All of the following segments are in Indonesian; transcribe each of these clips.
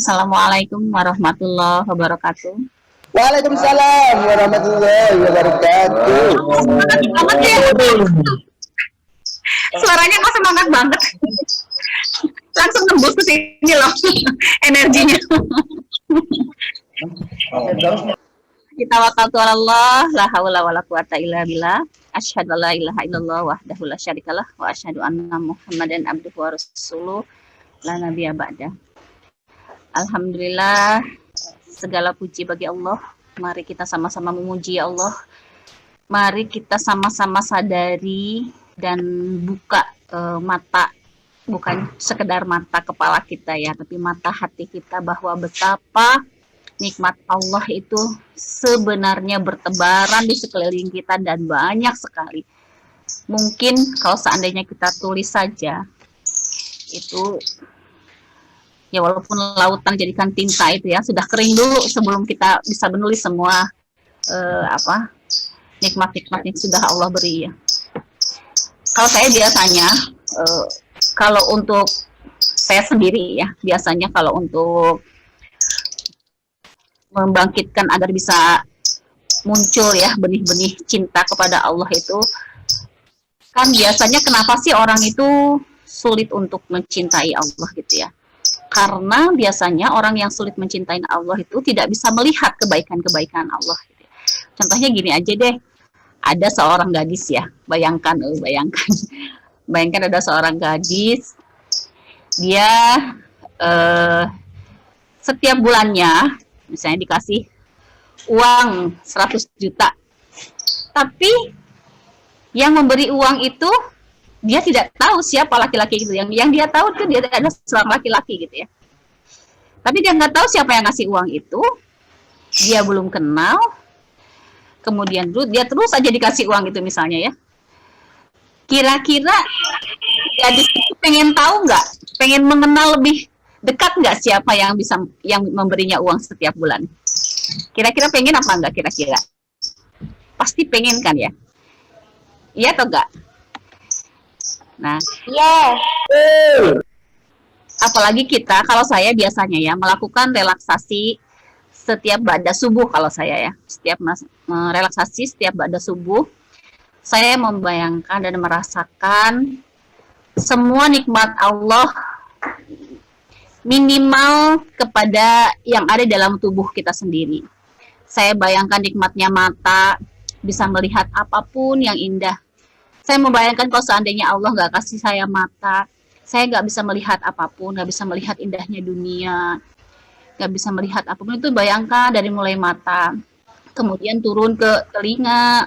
Assalamualaikum warahmatullahi wabarakatuh. Waalaikumsalam warahmatullahi wabarakatuh. Semangat banget ya. Suaranya kok semangat banget. Langsung tembus ke sini loh energinya. Kita waktu Allah, la haula wala quwata illa billah. Asyhadu la ilaha illallah wahdahu la syarikalah wa asyhadu anna Muhammadan abduhu wa rasuluh la nabiyya ba'da. Alhamdulillah, segala puji bagi Allah. Mari kita sama-sama memuji Allah. Mari kita sama-sama sadari dan buka mata, bukan sekedar mata kepala kita ya, tapi mata hati kita bahwa betapa nikmat Allah itu sebenarnya bertebaran di sekeliling kita dan banyak sekali. Mungkin kalau seandainya kita tulis saja, itu ya walaupun lautan jadikan tinta itu ya, sudah kering dulu sebelum kita bisa menulis semua nikmat-nikmat yang sudah Allah beri ya. Kalau saya biasanya, kalau untuk saya sendiri ya, biasanya kalau untuk membangkitkan agar bisa muncul ya benih-benih cinta kepada Allah itu, kan biasanya kenapa sih orang itu sulit untuk mencintai Allah gitu ya? Karena biasanya orang yang sulit mencintai Allah itu tidak bisa melihat kebaikan-kebaikan Allah gitu ya. Contohnya gini aja deh, ada seorang gadis ya, bayangkan ada seorang gadis, dia setiap bulannya misalnya dikasih uang 100 juta, tapi yang memberi uang itu dia tidak tahu siapa laki-laki itu. Yang dia tahu itu dia ada seorang laki-laki gitu ya, tapi dia nggak tahu siapa yang ngasih uang itu, dia belum kenal. Kemudian dia terus aja dikasih uang itu misalnya ya. Kira-kira gadis itu pengen tahu nggak, pengen mengenal lebih dekat nggak siapa yang memberinya uang setiap bulan? Kira-kira pengen apa enggak kira-kira? Pasti pengen kan ya? Iya atau enggak? Nah, Ya. apalagi kita, kalau saya biasanya ya melakukan relaksasi setiap ba'da subuh. Kalau saya ya, setiap relaksasi setiap ba'da subuh, saya membayangkan dan merasakan semua nikmat Allah minimal kepada yang ada dalam tubuh kita sendiri. Saya bayangkan nikmatnya mata, bisa melihat apapun yang indah. Saya membayangkan kalau seandainya Allah nggak kasih saya mata, saya nggak bisa melihat apapun, nggak bisa melihat indahnya dunia, nggak bisa melihat apapun. Itu bayangkan dari mulai mata, kemudian turun ke telinga,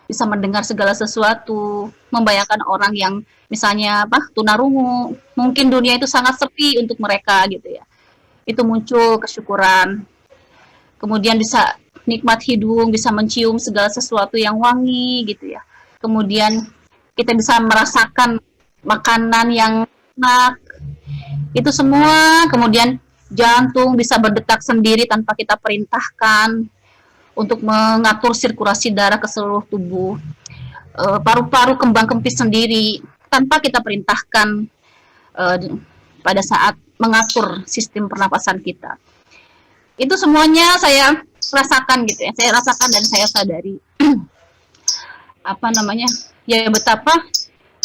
bisa mendengar segala sesuatu, membayangkan orang yang misalnya tunarungu, mungkin dunia itu sangat sepi untuk mereka gitu ya. Itu muncul kesyukuran. Kemudian bisa nikmat hidung, bisa mencium segala sesuatu yang wangi gitu ya. Kemudian kita bisa merasakan makanan yang enak. Itu semua, kemudian jantung bisa berdetak sendiri tanpa kita perintahkan untuk mengatur sirkulasi darah ke seluruh tubuh. Paru-paru kembang kempis sendiri tanpa kita perintahkan pada saat mengatur sistem pernapasan kita. Itu semuanya saya rasakan gitu ya. Saya rasakan dan saya sadari ya betapa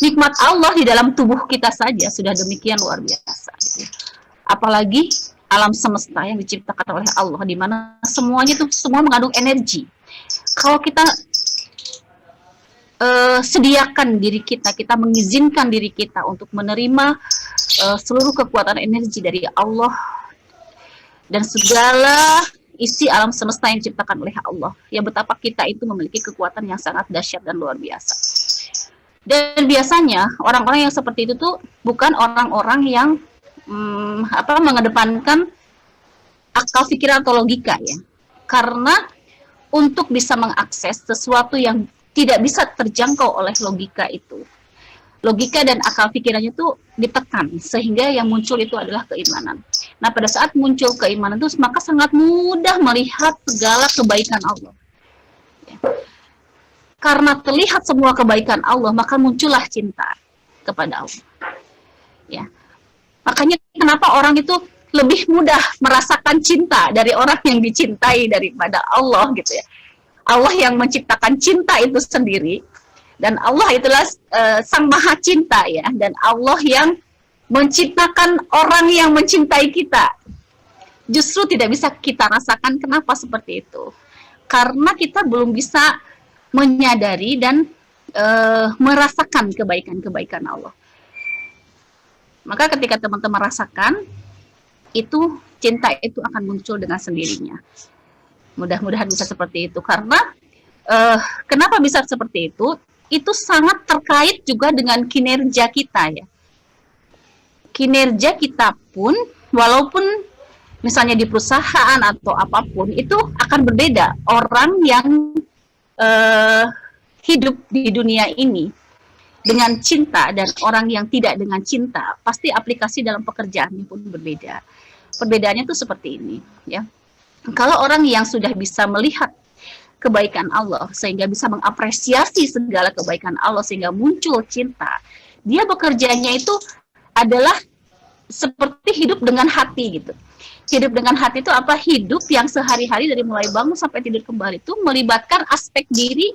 nikmat Allah di dalam tubuh kita saja sudah demikian luar biasa gitu. Apalagi alam semesta yang diciptakan oleh Allah, di mana semuanya itu semua mengandung energi. Kalau kita sediakan diri kita mengizinkan diri kita untuk menerima seluruh kekuatan energi dari Allah dan segala isi alam semesta yang diciptakan oleh Allah, ya betapa kita itu memiliki kekuatan yang sangat dahsyat dan luar biasa. Dan biasanya orang-orang yang seperti itu tuh bukan orang-orang yang mengedepankan akal pikiran atau logika ya. Karena untuk bisa mengakses sesuatu yang tidak bisa terjangkau oleh logika itu, logika dan akal pikirannya itu ditekan, sehingga yang muncul itu adalah keimanan. Nah, pada saat muncul keimanan itu, maka sangat mudah melihat segala kebaikan Allah. Ya. Karena terlihat semua kebaikan Allah, maka muncullah cinta kepada Allah. Ya. Makanya kenapa orang itu lebih mudah merasakan cinta dari orang yang dicintai daripada Allah gitu ya. Allah yang menciptakan cinta itu sendiri, dan Allah itulah sang maha cinta ya, dan Allah yang menciptakan orang yang mencintai kita. Justru tidak bisa kita rasakan. Kenapa seperti itu? Karena kita belum bisa menyadari dan merasakan kebaikan-kebaikan Allah. Maka ketika teman-teman rasakan, itu cinta itu akan muncul dengan sendirinya. Mudah-mudahan bisa seperti itu. Karena kenapa bisa seperti itu? Itu sangat terkait juga dengan kinerja kita ya. Kinerja kita pun, walaupun misalnya di perusahaan atau apapun, itu akan berbeda. Orang yang hidup di dunia ini dengan cinta dan orang yang tidak dengan cinta, pasti aplikasi dalam pekerjaannya pun berbeda. Perbedaannya itu seperti ini ya. Kalau orang yang sudah bisa melihat kebaikan Allah sehingga bisa mengapresiasi segala kebaikan Allah sehingga muncul cinta, dia bekerjanya itu adalah seperti hidup dengan hati gitu. Hidup dengan hati itu apa? Hidup yang sehari-hari dari mulai bangun sampai tidur kembali itu melibatkan aspek diri,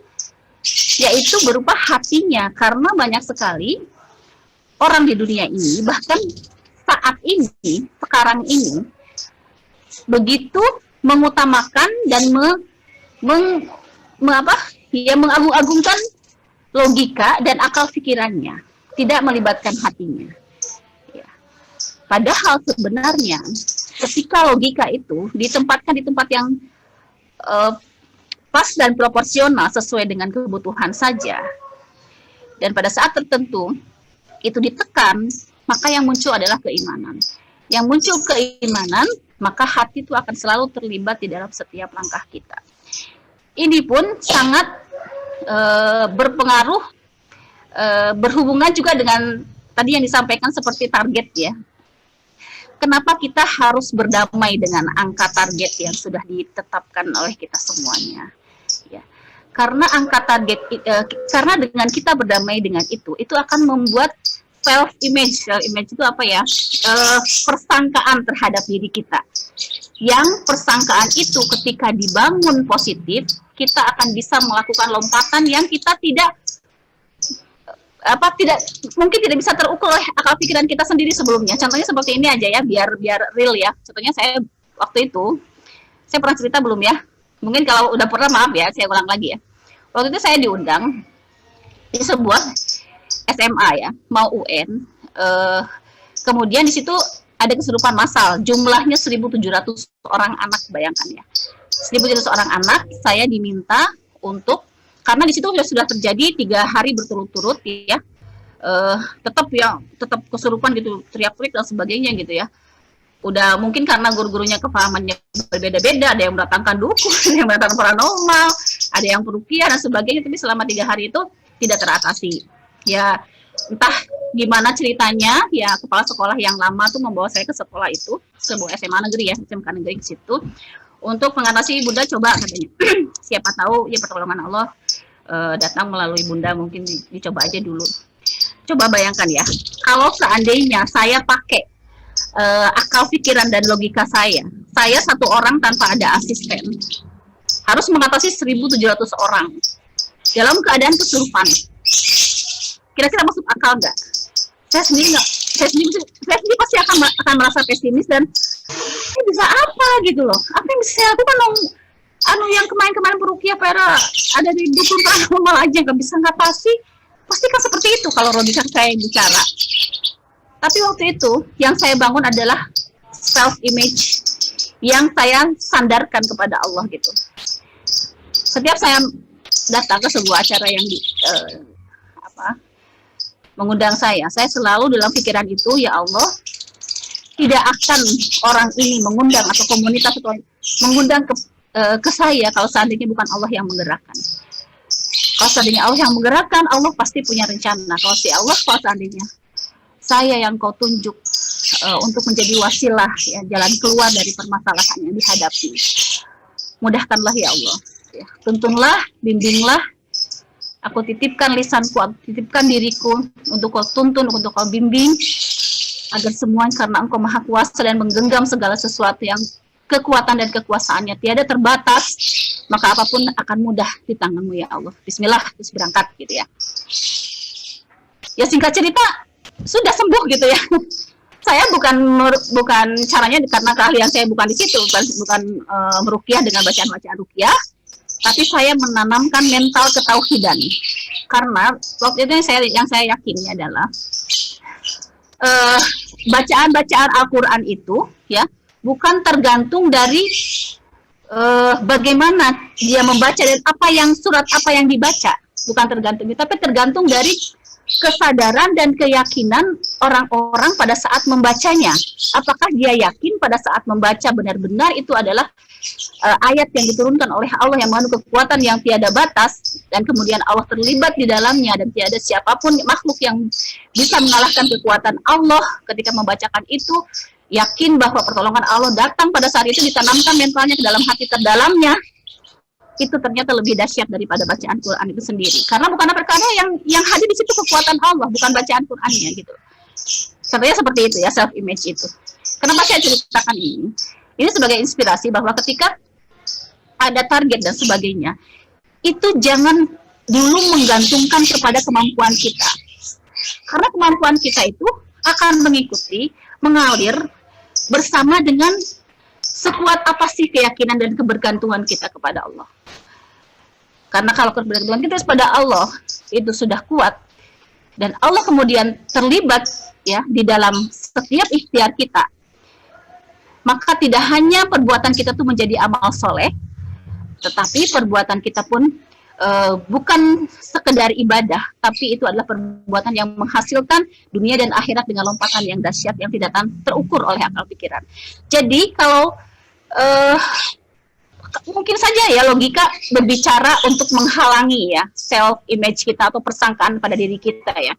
yaitu berupa hatinya. Karena banyak sekali orang di dunia ini, bahkan saat ini, sekarang ini, begitu mengutamakan dan mengagung-agungkan logika dan akal pikirannya, tidak melibatkan hatinya. Ya. Padahal sebenarnya ketika logika itu ditempatkan di tempat yang pas dan proporsional sesuai dengan kebutuhan saja, dan pada saat tertentu itu ditekan, maka yang muncul adalah keimanan. Yang muncul keimanan, maka hati itu akan selalu terlibat di dalam setiap langkah kita. Ini pun sangat berpengaruh, berhubungan juga dengan tadi yang disampaikan seperti target ya. Kenapa kita harus berdamai dengan angka target yang sudah ditetapkan oleh kita semuanya? Ya. Karena angka target, karena dengan kita berdamai dengan itu akan membuat self image itu apa ya? Persangkaan terhadap diri kita. Yang persangkaan itu ketika dibangun positif, kita akan bisa melakukan lompatan yang kita mungkin tidak bisa terukur oleh akal pikiran kita sendiri sebelumnya. Contohnya seperti ini aja ya, biar real ya. Contohnya saya waktu itu, saya pernah cerita belum ya? Mungkin kalau udah pernah maaf ya, saya ulang lagi ya. Waktu itu saya diundang di sebuah SMA ya, mau UN. Kemudian di situ ada kesurupan massal, jumlahnya 1.700 orang anak, bayangkan ya. 1.700 orang anak, saya diminta untuk, karena di situ sudah terjadi 3 hari berturut-turut ya, tetap kesurupan gitu, teriak-teriak dan sebagainya gitu ya. Udah mungkin karena guru-gurunya kepahamannya berbeda-beda, ada yang mendatangkan dukun, ada yang mendatangkan paranormal, ada yang perukiah dan sebagainya, tapi selama 3 hari itu tidak teratasi. Ya, entah gimana ceritanya, ya kepala sekolah yang lama tuh membawa saya ke sekolah itu, sebuah SMA negeri ya, SMK negeri ke situ, untuk mengatasi Bunda, coba katanya. Siapa tahu ya pertolongan Allah datang melalui Bunda, mungkin dicoba aja dulu. Coba bayangkan ya, kalau seandainya saya pakai akal pikiran dan logika saya satu orang tanpa ada asisten, harus mengatasi 1.700 orang dalam keadaan kesurupan. Kira-kira masuk akal nggak? Saya sendiri pasti akan merasa pesimis dan bisa apa gitu loh. Apa yang bisa saya lakukan dong? Yang kemarin perukiah para ada di dukun paranormal aja nggak bisa ngatasi. Pasti kan seperti itu kalau logika saya bicara. Tapi waktu itu yang saya bangun adalah self image yang saya sandarkan kepada Allah gitu. Setiap saya datang ke sebuah acara yang mengundang saya selalu dalam pikiran itu, ya Allah, tidak akan orang ini mengundang atau komunitas atau mengundang ke saya kalau seandainya bukan Allah yang menggerakkan. Kalau seandainya Allah yang menggerakkan, Allah pasti punya rencana. Kalau seandainya saya yang kau tunjuk untuk menjadi wasilah ya, jalan keluar dari permasalahan yang dihadapi, mudahkanlah ya Allah, ya, tuntunlah, bimbinglah. Aku titipkan lisanku, aku titipkan diriku untuk kau tuntun, untuk kau bimbing, agar semua karena Engkau Maha Kuasa dan menggenggam segala sesuatu yang kekuatan dan kekuasaannya tiada terbatas, maka apapun akan mudah di tangan-Mu ya Allah. Bismillah, terus berangkat gitu ya. Ya singkat cerita sudah sembuh gitu ya. Saya bukan caranya karena keahlian saya bukan di situ, bukan meruqyah dengan bacaan-bacaan ruqyah, tapi saya menanamkan mental ketauhidan. Karena waktu itu yang saya yakini adalah bacaan-bacaan Al-Qur'an itu ya bukan tergantung dari bagaimana dia membaca dan surat apa yang dibaca, bukan tergantung, tapi tergantung dari kesadaran dan keyakinan orang-orang pada saat membacanya. Apakah dia yakin pada saat membaca benar-benar itu adalah ayat yang diturunkan oleh Allah yang mengandung kekuatan yang tiada batas, dan kemudian Allah terlibat di dalamnya dan tiada siapapun makhluk yang bisa mengalahkan kekuatan Allah ketika membacakan itu, yakin bahwa pertolongan Allah datang pada saat itu, ditanamkan mentalnya ke dalam hati terdalamnya, itu ternyata lebih dahsyat daripada bacaan Quran itu sendiri. Karena bukan perkara yang hadir di situ kekuatan Allah, bukan bacaan Qurannya gitu. Contohnya seperti itu ya, self image itu. Kenapa saya ceritakan ini? Ini sebagai inspirasi bahwa ketika ada target dan sebagainya, itu jangan dulu menggantungkan kepada kemampuan kita. Karena kemampuan kita itu akan mengikuti, mengalir bersama dengan sekuat apa sih keyakinan dan kebergantungan kita kepada Allah. Karena kalau kebergantungan kita kepada Allah itu sudah kuat, dan Allah kemudian terlibat ya di dalam setiap ikhtiar kita, maka tidak hanya perbuatan kita itu menjadi amal soleh, tetapi perbuatan kita pun bukan sekedar ibadah, tapi itu adalah perbuatan yang menghasilkan dunia dan akhirat dengan lompatan yang dahsyat yang tidak terukur oleh akal pikiran. Jadi kalau mungkin saja ya logika berbicara untuk menghalangi ya self image kita atau persangkaan pada diri kita ya.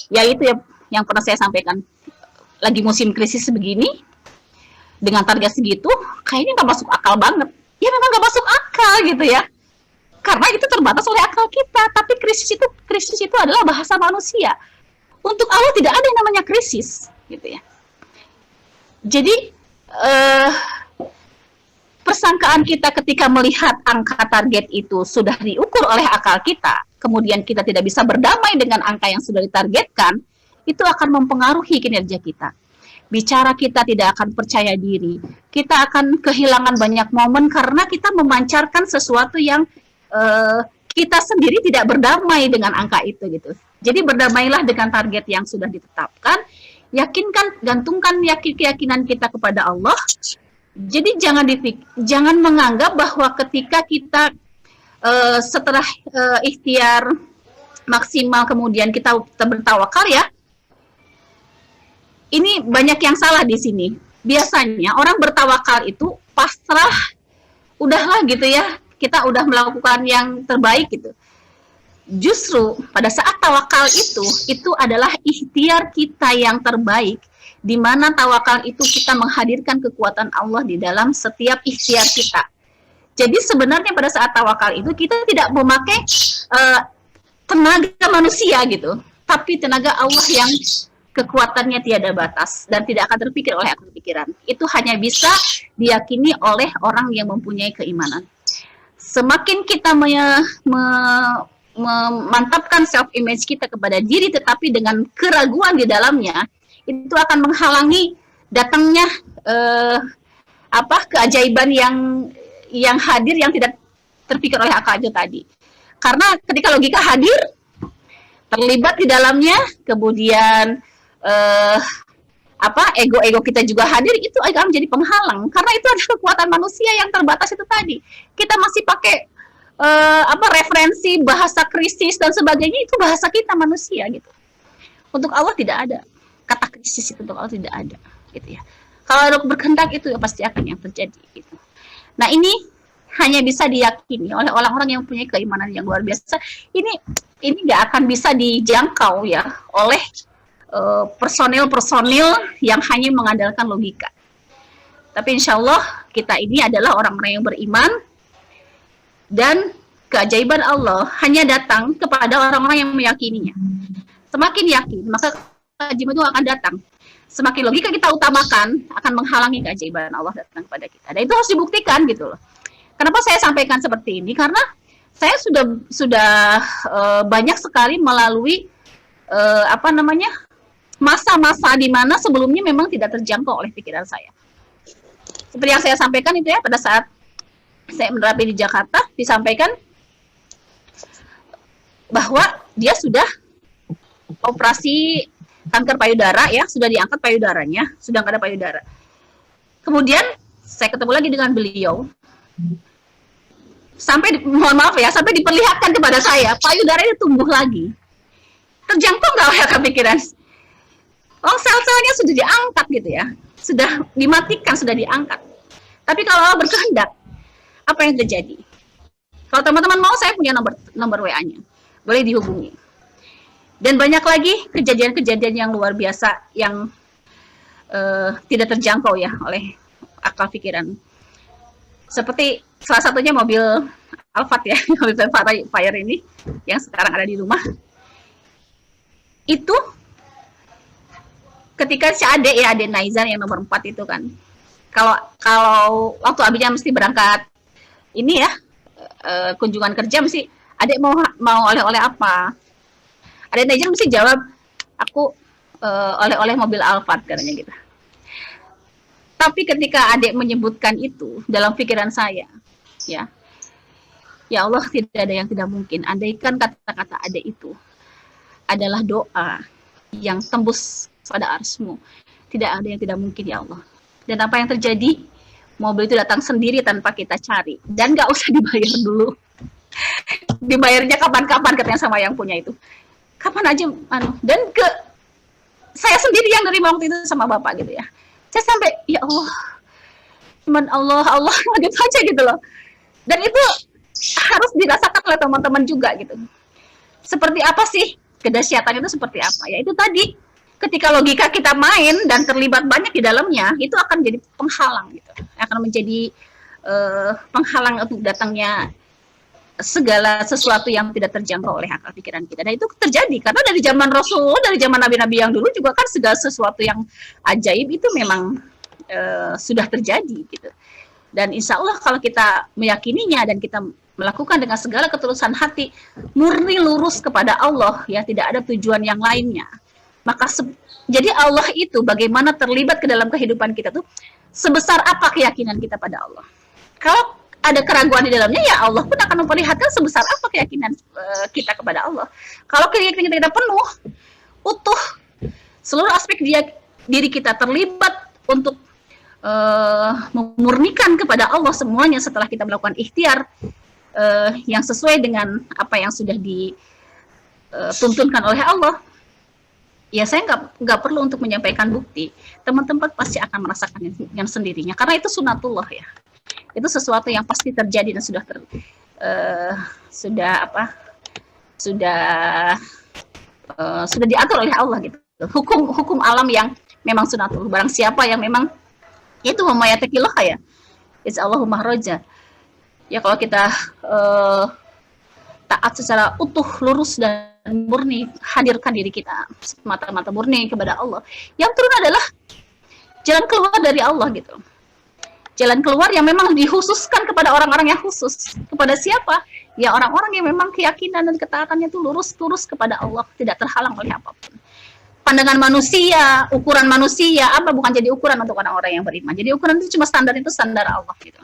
Ya itu ya yang pernah saya sampaikan. Lagi musim krisis begini dengan target segitu, kayaknya nggak masuk akal banget. Ya memang nggak masuk akal gitu ya. Karena itu terbatas oleh akal kita. Tapi krisis itu adalah bahasa manusia. Untuk Allah tidak ada yang namanya krisis, gitu ya. Jadi persangkaan kita ketika melihat angka target itu sudah diukur oleh akal kita, kemudian kita tidak bisa berdamai dengan angka yang sudah ditargetkan, itu akan mempengaruhi kinerja kita. Bicara kita tidak akan percaya diri, kita akan kehilangan banyak momen karena kita memancarkan sesuatu yang kita sendiri tidak berdamai dengan angka itu gitu. Jadi berdamailah dengan target yang sudah ditetapkan, gantungkan keyakinan kita kepada Allah. Jadi jangan menganggap bahwa ketika kita setelah ikhtiar maksimal kemudian kita bertawakal ya. Ini banyak yang salah di sini. Biasanya orang bertawakal itu pasrah, udahlah gitu ya, kita udah melakukan yang terbaik gitu. Justru pada saat tawakal itu adalah ikhtiar kita yang terbaik, di mana tawakal itu kita menghadirkan kekuatan Allah di dalam setiap ikhtiar kita. Jadi sebenarnya pada saat tawakal itu kita tidak memakai tenaga manusia gitu, tapi tenaga Allah yang kekuatannya tiada batas dan tidak akan terpikir oleh akal pikiran. Itu hanya bisa diyakini oleh orang yang mempunyai keimanan. Semakin kita memantapkan self image kita kepada diri tetapi dengan keraguan di dalamnya, itu akan menghalangi datangnya keajaiban yang hadir yang tidak terpikir oleh akal itu tadi. Karena ketika logika hadir, terlibat di dalamnya, kemudian ego kita juga hadir, itu akan menjadi penghalang. Karena itu adalah kekuatan manusia yang terbatas itu tadi. Kita masih pakai referensi bahasa krisis dan sebagainya, itu bahasa kita manusia gitu. Untuk Allah tidak ada kata krisis, itu untuk Allah tidak ada gitu ya. Kalau Allah berkehendak itu ya pasti akan yang terjadi gitu. Nah, ini hanya bisa diyakini oleh orang-orang yang punya keimanan yang luar biasa. Ini nggak akan bisa dijangkau ya oleh personil yang hanya mengandalkan logika. Tapi insya Allah kita ini adalah orang-orang yang beriman, dan keajaiban Allah hanya datang kepada orang-orang yang meyakininya. Semakin yakin, maka keajaiban itu akan datang. Semakin logika kita utamakan akan menghalangi keajaiban Allah datang kepada kita. Dan itu harus dibuktikan gitu loh. Kenapa saya sampaikan seperti ini? Karena saya sudah banyak sekali melalui masa-masa di mana sebelumnya memang tidak terjangkau oleh pikiran saya. Seperti yang saya sampaikan itu ya, pada saat saya menerapi di Jakarta, disampaikan bahwa dia sudah operasi kanker payudara ya, sudah diangkat payudaranya, sudah nggak ada payudara. Kemudian saya ketemu lagi dengan beliau, mohon maaf ya, sampai diperlihatkan kepada saya payudaranya tumbuh lagi. Terjangkau nggak oleh kepikiran? Oh, sel-selnya sudah diangkat gitu ya, sudah dimatikan, sudah diangkat. Tapi kalau Allah berkehendak, apa yang terjadi? Kalau teman-teman mau, saya punya nomor WA-nya, boleh dihubungi. Dan banyak lagi kejadian-kejadian yang luar biasa yang tidak terjangkau ya oleh akal pikiran. Seperti salah satunya mobil Alphard ya, mobil Fire ini yang sekarang ada di rumah. Itu ketika si adik Naizan yang nomor 4 itu kan. Kalau waktu abinya mesti berangkat ini ya, kunjungan kerja, mesti adik mau oleh-oleh apa? Ada Naizan mesti jawab, aku oleh-oleh mobil Alphard katanya gitu. Tapi ketika adik menyebutkan itu dalam pikiran saya, ya Allah, tidak ada yang tidak mungkin. Andaikan kata-kata adik itu adalah doa yang tembus pada arsmu, tidak ada yang tidak mungkin ya Allah. Dan apa yang terjadi? Mobil itu datang sendiri tanpa kita cari, dan nggak usah dibayar dulu. Dibayarnya kapan-kapan katanya sama yang punya itu. Kapan aja, dan saya sendiri yang nerima waktu itu sama bapak gitu ya. Saya sampai, ya Allah, cuman Allah gitu aja gitu loh. Dan itu harus dirasakan oleh teman-teman juga gitu. Seperti apa sih kedahsyatan itu, seperti apa? Ya itu tadi, ketika logika kita main dan terlibat banyak di dalamnya, itu akan jadi penghalang gitu. Akan menjadi penghalang untuk datangnya segala sesuatu yang tidak terjangkau oleh akal pikiran kita. Dan itu terjadi karena dari zaman Rasul, dari zaman nabi-nabi yang dulu juga kan segala sesuatu yang ajaib itu memang sudah terjadi gitu. Dan insya Allah kalau kita meyakininya dan kita melakukan dengan segala ketulusan hati, murni lurus kepada Allah ya, tidak ada tujuan yang lainnya, maka jadi Allah itu bagaimana terlibat ke dalam kehidupan kita tuh, sebesar apa keyakinan kita pada Allah. Kalau ada keraguan di dalamnya, ya Allah pun akan memperlihatkan sebesar apa keyakinan kita kepada Allah. Kalau keyakinan kita penuh, utuh, seluruh aspek diri kita terlibat untuk memurnikan kepada Allah semuanya setelah kita melakukan ikhtiar yang sesuai dengan apa yang sudah dituntunkan oleh Allah. Ya saya nggak perlu untuk menyampaikan bukti. Teman-teman pasti akan merasakan yang sendirinya, karena itu sunatullah ya. Itu sesuatu yang pasti terjadi dan sudah diatur oleh Allah gitu. Hukum alam yang memang sunatullah. Barang siapa yang memang itu memayatakillah ya, insyaallahu mahroja. Ya kalau kita taat secara utuh, lurus dan murni, hadirkan diri kita mata-mata murni kepada Allah. Yang turun adalah jalan keluar dari Allah gitu. Jalan keluar yang memang dikhususkan kepada orang-orang yang khusus. Kepada siapa? Ya orang-orang yang memang keyakinan dan ketaatannya itu lurus kepada Allah, tidak terhalang oleh apapun. Pandangan manusia, ukuran manusia, apa bukan jadi ukuran untuk orang-orang yang beriman. Jadi ukuran itu cuma standar Allah gitu.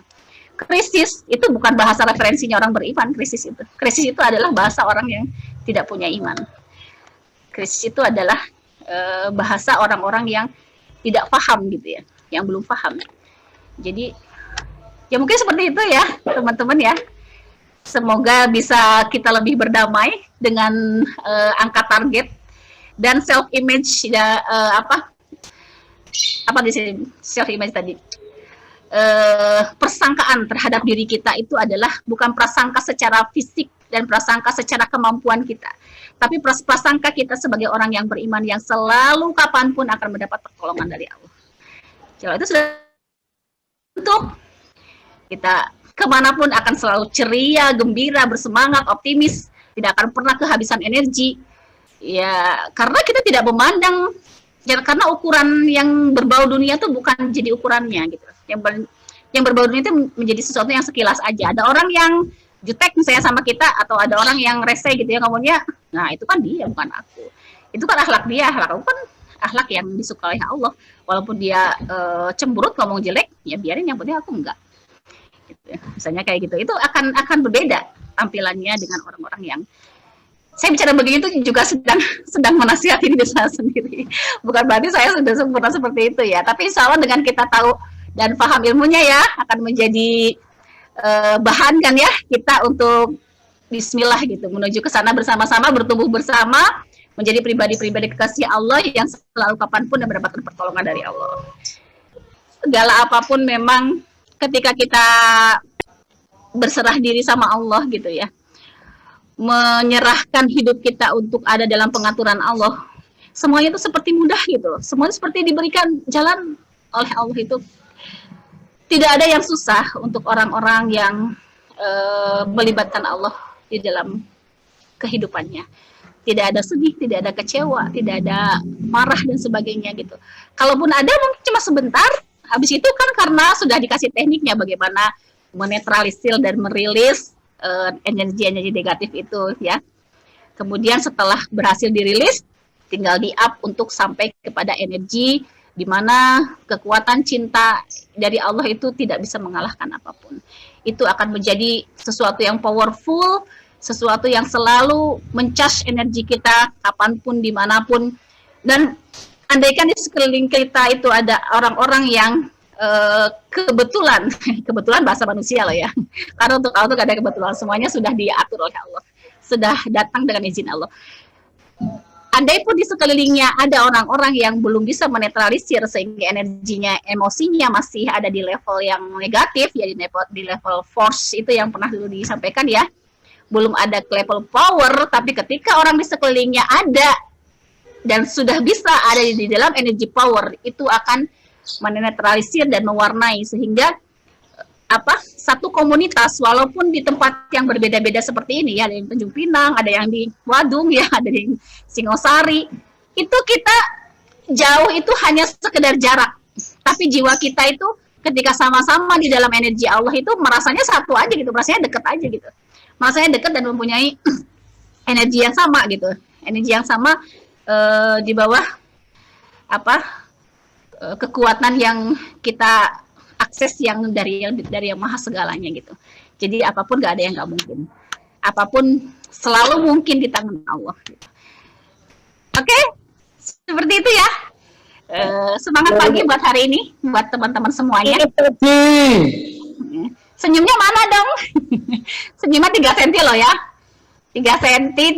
Krisis itu bukan bahasa referensinya orang beriman, krisis itu adalah bahasa orang yang tidak punya iman. Krisis itu adalah bahasa orang-orang yang tidak paham gitu ya, yang belum paham. Jadi ya mungkin seperti itu ya teman-teman ya. Semoga bisa kita lebih berdamai dengan angka target dan self image ya, apa di sini self image tadi. Persangkaan terhadap diri kita itu adalah bukan prasangka secara fisik dan prasangka secara kemampuan kita, tapi prasangka kita sebagai orang yang beriman yang selalu kapanpun akan mendapat pertolongan dari Allah. Kalau itu sudah untuk kita kemanapun akan selalu ceria, gembira, bersemangat, optimis, tidak akan pernah kehabisan energi. Ya, karena kita tidak memandang karena ukuran yang berbau dunia tuh bukan jadi ukurannya gitu. Yang berbau dunia itu menjadi sesuatu yang sekilas aja. Ada orang yang jutek misalnya sama kita, atau ada orang yang rese gitu ya ngomongnya, nah itu kan dia, bukan aku. Itu kan akhlak dia, akhlak aku kan akhlak yang disukai oleh Allah. Walaupun dia cemberut ngomong jelek, ya biarin, yang penting aku enggak. Gitu. Misalnya kayak gitu, itu akan berbeda tampilannya dengan orang-orang yang saya bicara begini itu juga sedang menasihati diri saya sendiri. Bukan berarti saya sudah sempurna seperti itu ya. Tapi insya Allah dengan kita tahu dan paham ilmunya ya, akan menjadi bahan kan ya kita untuk Bismillah gitu, menuju ke sana bersama-sama, bertumbuh bersama, menjadi pribadi-pribadi kekasih Allah yang selalu kapanpun mendapatkan pertolongan dari Allah. Segala apapun memang ketika kita berserah diri sama Allah gitu ya, menyerahkan hidup kita untuk ada dalam pengaturan Allah, semuanya itu seperti mudah gitu. Semuanya seperti diberikan jalan oleh Allah. Itu tidak ada yang susah untuk orang-orang yang melibatkan Allah di dalam kehidupannya. Tidak ada sedih, tidak ada kecewa, tidak ada marah dan sebagainya gitu. Kalaupun ada mungkin cuma sebentar, habis itu kan karena sudah dikasih tekniknya bagaimana menetralisir dan merilis energi-energi negatif itu ya. Kemudian setelah berhasil dirilis, tinggal di-up untuk sampai kepada energi di mana kekuatan cinta dari Allah itu tidak bisa mengalahkan apapun. Itu akan menjadi sesuatu yang powerful, sesuatu yang selalu mencharge energi kita kapanpun, dimanapun. Dan andaikan di sekeliling kita itu ada orang-orang yang kebetulan bahasa manusia loh ya, karena untuk Allah itu gak ada kebetulan, semuanya sudah diatur oleh Allah, sudah datang dengan izin Allah. Andai pun di sekelilingnya ada orang-orang yang belum bisa menetralisir sehingga energinya, emosinya masih ada di level yang negatif ya, di level force itu yang pernah dulu disampaikan ya, belum ada ke level power, tapi ketika orang di sekelilingnya ada dan sudah bisa ada di dalam energi power, itu akan menetralisir dan mewarnai sehingga satu komunitas walaupun di tempat yang berbeda-beda seperti ini ya, ada yang Tanjung Pinang, ada yang di Wadung ya, ada yang Singosari, itu kita jauh itu hanya sekedar jarak, tapi jiwa kita itu ketika sama-sama di dalam energi Allah itu merasanya satu aja gitu, merasanya deket aja gitu, merasanya deket dan mempunyai energi yang sama gitu, energi yang sama di bawah kekuatan yang kita akses yang dari yang maha segalanya gitu. Jadi apapun gak ada yang gak mungkin. Apapun selalu mungkin di tangan Allah. Gitu. Oke, seperti itu ya. Semangat pagi buat hari ini, buat teman-teman semuanya. Senyumnya mana dong? Senyumnya 3 cm loh ya. 3 cm.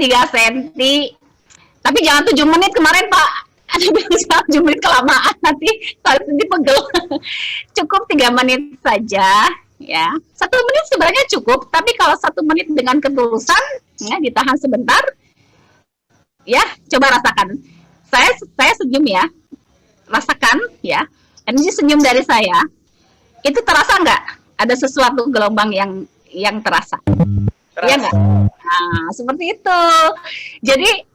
Tapi jangan 7 menit kemarin Pak. Ada bilang 7 menit kelamaan, nanti nanti pegel. Cukup 3 menit saja ya. 1 menit sebenarnya cukup, tapi kalau 1 menit dengan ketulusan ya, ditahan sebentar ya, coba rasakan. Saya senyum ya, rasakan ya, energi senyum dari saya itu terasa nggak ada sesuatu gelombang yang terasa. Iya nggak? Nah, seperti itu. Jadi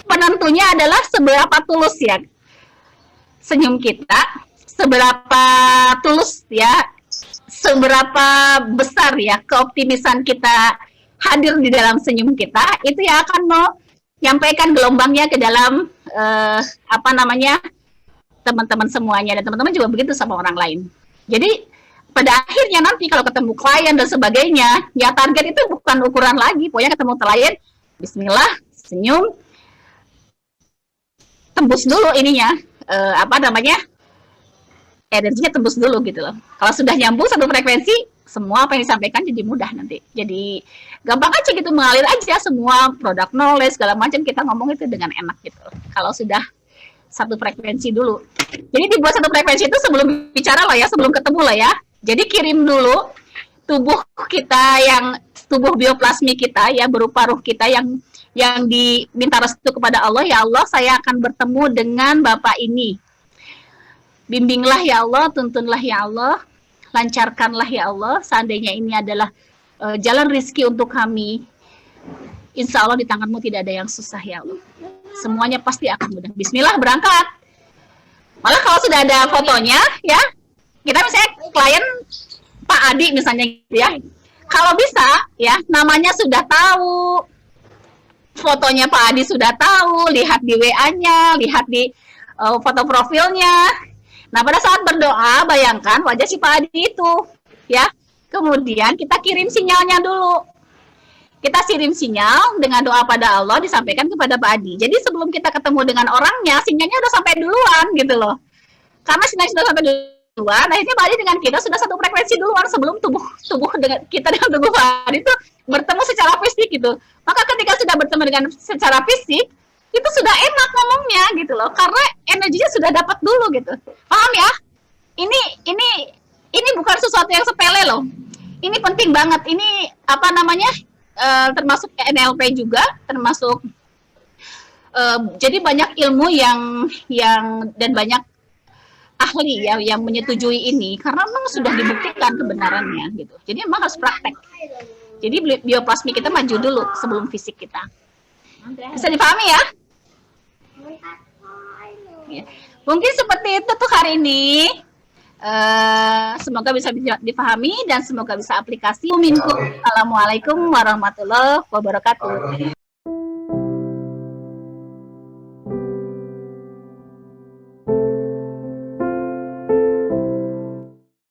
penentunya adalah seberapa tulus ya senyum kita, seberapa tulus ya, seberapa besar ya keoptimisan kita hadir di dalam senyum kita, itu yang akan mau menyampaikan gelombangnya ke dalam teman-teman semuanya, dan teman-teman juga begitu sama orang lain. Jadi pada akhirnya nanti kalau ketemu klien dan sebagainya, ya target itu bukan ukuran lagi, pokoknya ketemu klien, Bismillah, senyum, tembus dulu ininya, energinya tembus dulu gitu loh. Kalau sudah nyambung satu frekuensi, semua apa yang disampaikan jadi mudah nanti. Jadi gampang aja gitu, mengalir aja semua produk knowledge segala macam kita ngomong itu dengan enak gitu. Kalau sudah satu frekuensi dulu. Jadi dibuat satu frekuensi itu sebelum bicara lah ya, sebelum ketemu lah ya. Jadi kirim dulu tubuh kita, yang tubuh bioplasmi kita ya, berupa ruh kita yang diminta restu kepada Allah, ya Allah saya akan bertemu dengan Bapak ini, bimbinglah ya Allah, tuntunlah ya Allah, lancarkanlah ya Allah, seandainya ini adalah jalan rizki untuk kami, insya Allah di tanganmu tidak ada yang susah ya Allah, semuanya pasti akan mudah. Bismillah, berangkat. Malah kalau sudah ada fotonya, ya, kita misalnya klien Pak Adi misalnya gitu ya. Kalau bisa, ya, namanya sudah tahu, fotonya Pak Adi sudah tahu, lihat di WA-nya, lihat di foto profilnya. Nah, pada saat berdoa, bayangkan wajah si Pak Adi itu, ya. Kemudian kita kirim sinyalnya dulu. Kita kirim sinyal dengan doa pada Allah disampaikan kepada Pak Adi. Jadi sebelum kita ketemu dengan orangnya, sinyalnya udah sampai duluan gitu loh. Karena sinyalnya sudah sampai duluan, akhirnya Pak Adi dengan kita sudah satu frekuensi duluan sebelum tubuh dengan kita dengan tubuh Pak Adi itu bertemu secara fisik gitu. Maka ketika sudah bertemu dengan secara fisik, itu sudah enak ngomongnya gitu loh. Karena energinya sudah dapat dulu gitu. Paham ya? Ini bukan sesuatu yang sepele loh. Ini penting banget. Ini apa namanya? Termasuk NLP juga, termasuk jadi banyak ilmu yang dan banyak ahli ya yang menyetujui ini karena memang sudah dibuktikan kebenarannya gitu. Jadi memang harus praktek. Jadi bioplasmi kita maju dulu sebelum fisik kita. Bisa dipahami ya? Ya. Mungkin seperti itu tuh hari ini. Semoga bisa dipahami dan semoga bisa aplikasi. Assalamualaikum warahmatullahi wabarakatuh.